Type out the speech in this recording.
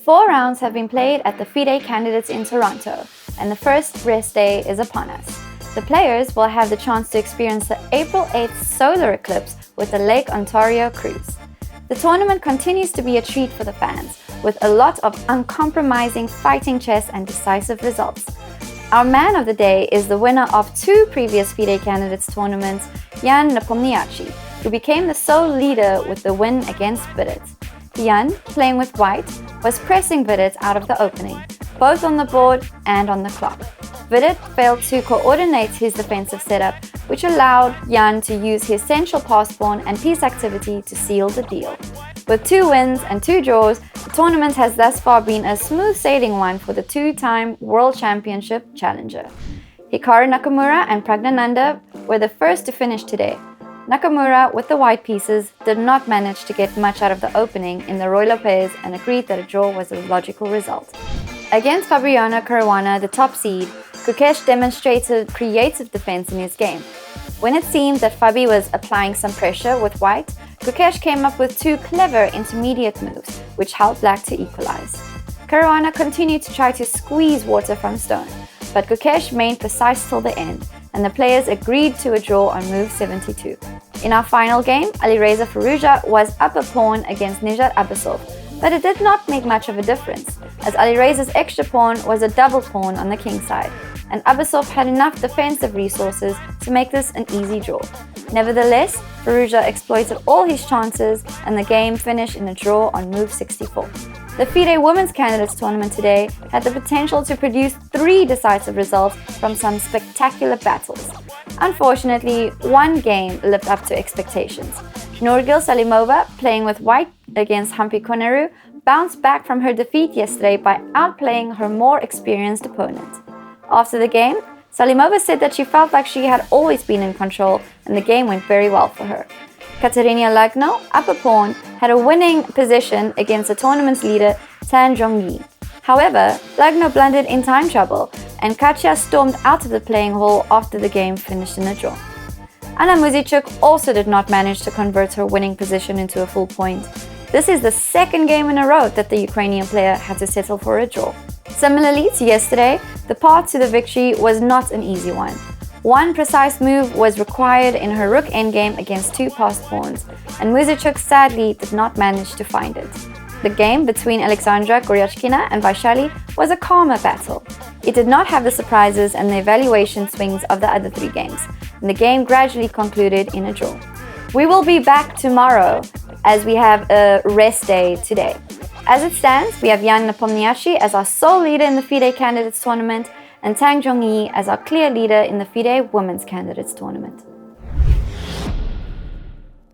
4 rounds have been played at the FIDE candidates in Toronto, and the first rest day is upon us. The players will have the chance to experience the April 8th solar eclipse with the Lake Ontario cruise. The tournament continues to be a treat for the fans, with a lot of uncompromising fighting chess and decisive results. Our man of the day is the winner of 2 previous FIDE candidates tournaments, Jan Nepomniachtchi, who became the sole leader with the win against Vidit. Jan, playing with white, was pressing Vidit out of the opening, both on the board and on the clock. Vidit failed to coordinate his defensive setup, which allowed Jan to use his central pass pawn and piece activity to seal the deal. With 2 wins and 2 draws, the tournament has thus far been a smooth sailing one for the 2-time World Championship challenger. Hikaru Nakamura and Pragnananda were the first to finish today. Nakamura, with the white pieces, did not manage to get much out of the opening in the Roy Lopez and agreed that a draw was a logical result. Against Fabiano Caruana, the top seed, Gukesh demonstrated creative defense in his game. When it seemed that Fabi was applying some pressure with white, Gukesh came up with 2 clever intermediate moves, which helped black to equalize. Caruana continued to try to squeeze water from stone, but Gukesh remained precise till the end, and the players agreed to a draw on move 72. In our final game, Alireza Firouzja was up a pawn against Nijat Abbasov, but it did not make much of a difference, as Alireza's extra pawn was a double pawn on the king side, and Abbasov had enough defensive resources to make this an easy draw. Nevertheless, Firouzja exploited all his chances, and the game finished in a draw on move 64. The FIDE Women's Candidates Tournament today had the potential to produce 3 decisive results from some spectacular battles. Unfortunately, one game lived up to expectations. Nurgul Salimova, playing with white against Hampi Koneru, bounced back from her defeat yesterday by outplaying her more experienced opponent. After the game, Salimova said that she felt like she had always been in control and the game went very well for her. Katerina Lagno, up a pawn, had a winning position against the tournament's leader, Tan Zhongyi. However, Lagno blundered in time trouble, and Katya stormed out of the playing hall after the game finished in a draw. Anna Muzychuk also did not manage to convert her winning position into a full point. This is the 2nd game in a row that the Ukrainian player had to settle for a draw. Similarly to yesterday, the path to the victory was not an easy one. One precise move was required in her rook endgame against 2 passed pawns, and Muzychuk sadly did not manage to find it. The game between Alexandra Goryachkina and Vaishali was a calmer battle. It did not have the surprises and the evaluation swings of the other 3 games, and the game gradually concluded in a draw. We will be back tomorrow as we have a rest day today. As it stands, we have Jan Nepomniachtchi as our sole leader in the FIDE Candidates Tournament and Tang Zhongyi as our clear leader in the FIDE Women's Candidates Tournament.